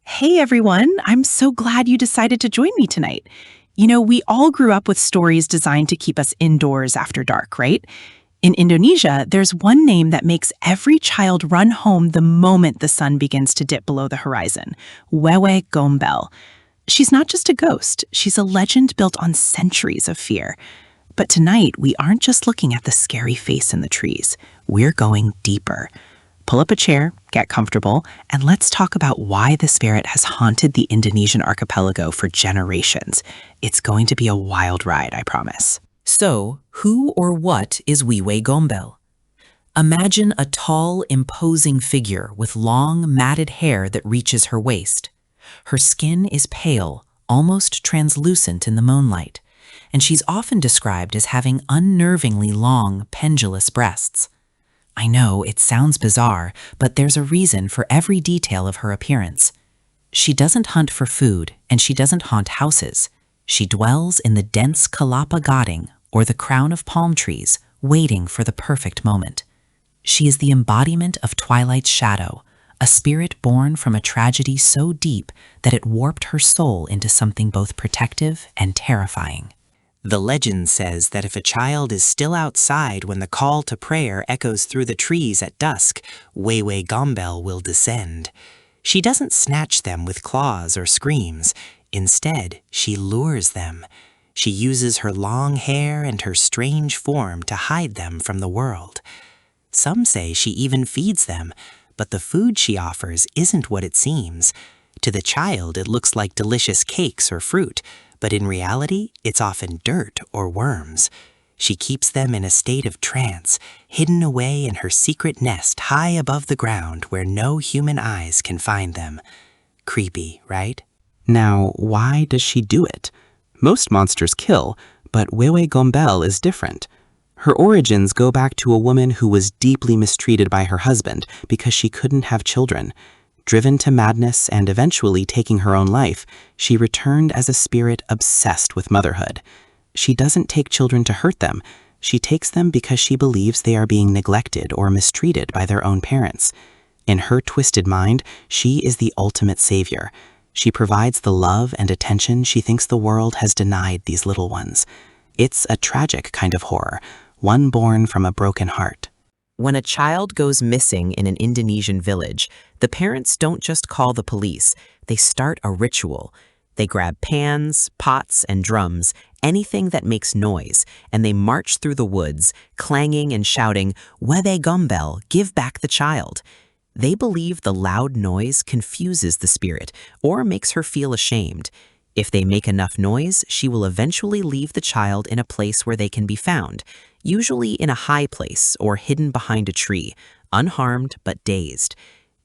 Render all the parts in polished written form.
Hey everyone, I'm so glad you decided to join me tonight. We all grew up with stories designed to keep us indoors after dark, right? In Indonesia, there's one name that makes every child run home the moment the sun begins to dip below the horizon: Wewe Gombel. She's not just a ghost, she's a legend built on centuries of fear. But tonight, we aren't just looking at the scary face in the trees. We're going deeper. Pull up a chair, get comfortable, and let's talk about why the spirit has haunted the Indonesian archipelago for generations. It's going to be a wild ride, I promise. So, who or what is Wewe Gombel? Imagine a tall, imposing figure with long, matted hair that reaches her waist. Her skin is pale, almost translucent in the moonlight, and she's often described as having unnervingly long, pendulous breasts. I know, it sounds bizarre, but there's a reason for every detail of her appearance. She doesn't hunt for food, and she doesn't haunt houses. She dwells in the dense kalapa gading, or the crown of palm trees, waiting for the perfect moment. She is the embodiment of Twilight's shadow, a spirit born from a tragedy so deep that it warped her soul into something both protective and terrifying. The legend says that if a child is still outside when the call to prayer echoes through the trees at dusk, Wewe Gombel will descend. She doesn't snatch them with claws or screams. Instead, she lures them. She uses her long hair and her strange form to hide them from the world. Some say she even feeds them, but the food she offers isn't what it seems. To the child, it looks like delicious cakes or fruit, but in reality, it's often dirt or worms. She keeps them in a state of trance, hidden away in her secret nest high above the ground where no human eyes can find them. Creepy, right? Now, why does she do it? Most monsters kill, but Wewe Gombel is different. Her origins go back to a woman who was deeply mistreated by her husband because she couldn't have children. Driven to madness and eventually taking her own life, she returned as a spirit obsessed with motherhood. She doesn't take children to hurt them. She takes them because she believes they are being neglected or mistreated by their own parents. In her twisted mind, she is the ultimate savior. She provides the love and attention she thinks the world has denied these little ones. It's a tragic kind of horror, one born from a broken heart. When a child goes missing in an Indonesian village, the parents don't just call the police, they start a ritual. They grab pans, pots, and drums, anything that makes noise, and they march through the woods, clanging and shouting, "Wewe Gombel, give back the child." They believe the loud noise confuses the spirit or makes her feel ashamed. If they make enough noise, she will eventually leave the child in a place where they can be found, usually in a high place or hidden behind a tree, unharmed but dazed.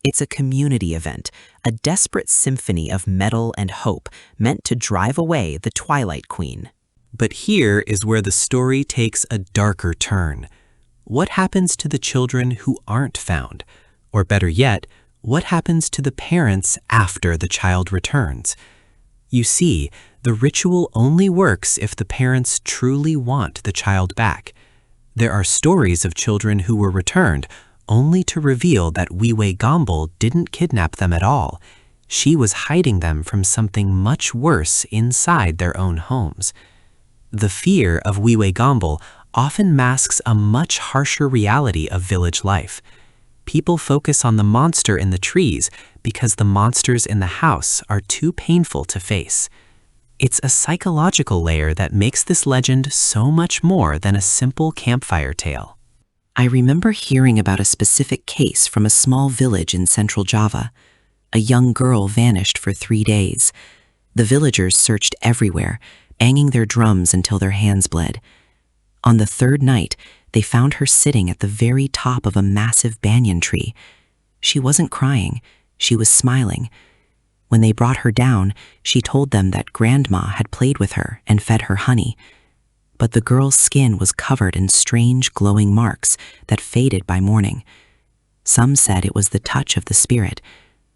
It's a community event, a desperate symphony of metal and hope meant to drive away the Twilight Queen. But here is where the story takes a darker turn. What happens to the children who aren't found? Or better yet, what happens to the parents after the child returns? You see, the ritual only works if the parents truly want the child back. There are stories of children who were returned only to reveal that Wewe Gombel didn't kidnap them at all. She was hiding them from something much worse inside their own homes. The fear of Wewe Gombel often masks a much harsher reality of village life. People focus on the monster in the trees because the monsters in the house are too painful to face. It's a psychological layer that makes this legend so much more than a simple campfire tale. I remember hearing about a specific case from a small village in central Java. A young girl vanished for 3 days. The villagers searched everywhere, banging their drums until their hands bled. On the 3rd night, they found her sitting at the very top of a massive banyan tree. She wasn't crying, she was smiling. When they brought her down, she told them that Grandma had played with her and fed her honey. But the girl's skin was covered in strange glowing marks that faded by morning. Some said it was the touch of the spirit.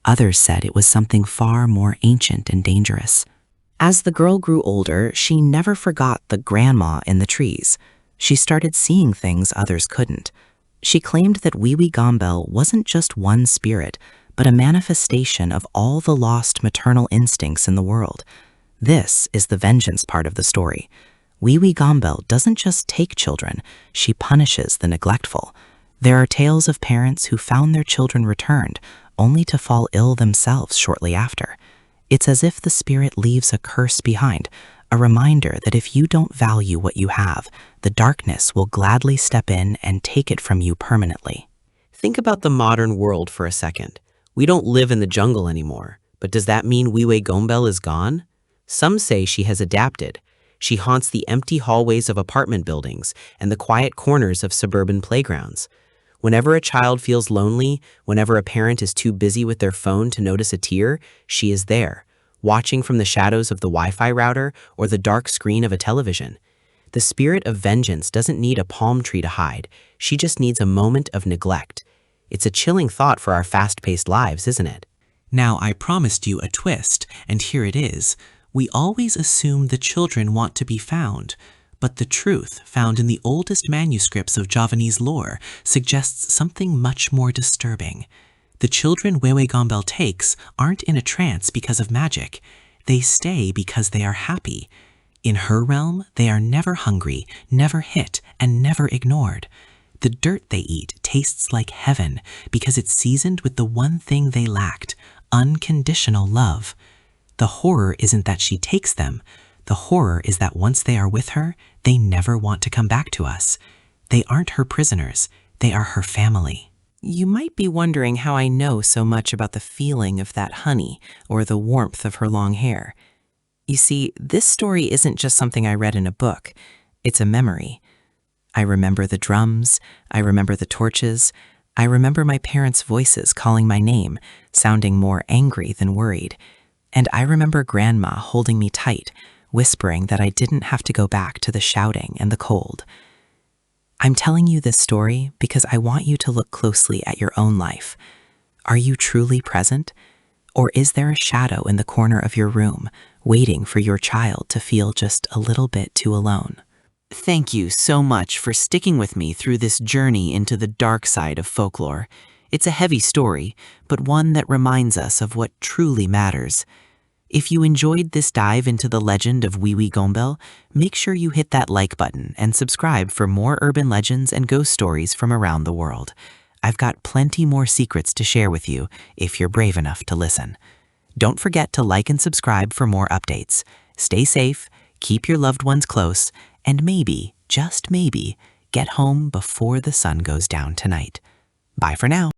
Others said it was something far more ancient and dangerous. As the girl grew older, she never forgot the grandma in the trees. She started seeing things others couldn't. She claimed that Wewe Gombel wasn't just one spirit, but a manifestation of all the lost maternal instincts in the world. This is the vengeance part of the story. Wewe Gombel doesn't just take children, she punishes the neglectful. There are tales of parents who found their children returned, only to fall ill themselves shortly after. It's as if the spirit leaves a curse behind, a reminder that if you don't value what you have, the darkness will gladly step in and take it from you permanently. Think about the modern world for a second. We don't live in the jungle anymore, but does that mean Wewe Gombel is gone? Some say she has adapted. She haunts the empty hallways of apartment buildings and the quiet corners of suburban playgrounds. Whenever a child feels lonely, whenever a parent is too busy with their phone to notice a tear, she is there, watching from the shadows of the Wi-Fi router or the dark screen of a television. The spirit of vengeance doesn't need a palm tree to hide. She just needs a moment of neglect. It's a chilling thought for our fast-paced lives, isn't it? Now, I promised you a twist, and here it is. We always assume the children want to be found, but the truth found in the oldest manuscripts of Javanese lore suggests something much more disturbing. The children Wewe Gombel takes aren't in a trance because of magic. They stay because they are happy. In her realm, they are never hungry, never hit, and never ignored. The dirt they eat tastes like heaven because it's seasoned with the one thing they lacked, unconditional love. The horror isn't that she takes them. The horror is that once they are with her, they never want to come back to us. They aren't her prisoners. They are her family. You might be wondering how I know so much about the feeling of that honey or the warmth of her long hair. You see, this story isn't just something I read in a book. It's a memory. I remember the drums. I remember the torches. I remember my parents' voices calling my name, sounding more angry than worried. And I remember Grandma holding me tight, whispering that I didn't have to go back to the shouting and the cold. I'm telling you this story because I want you to look closely at your own life. Are you truly present? Or is there a shadow in the corner of your room, waiting for your child to feel just a little bit too alone? Thank you so much for sticking with me through this journey into the dark side of folklore. It's a heavy story, but one that reminds us of what truly matters. If you enjoyed this dive into the legend of Wewe Gombel, make sure you hit that like button and subscribe for more urban legends and ghost stories from around the world. I've got plenty more secrets to share with you if you're brave enough to listen. Don't forget to like and subscribe for more updates. Stay safe, keep your loved ones close, and maybe, just maybe, get home before the sun goes down tonight. Bye for now.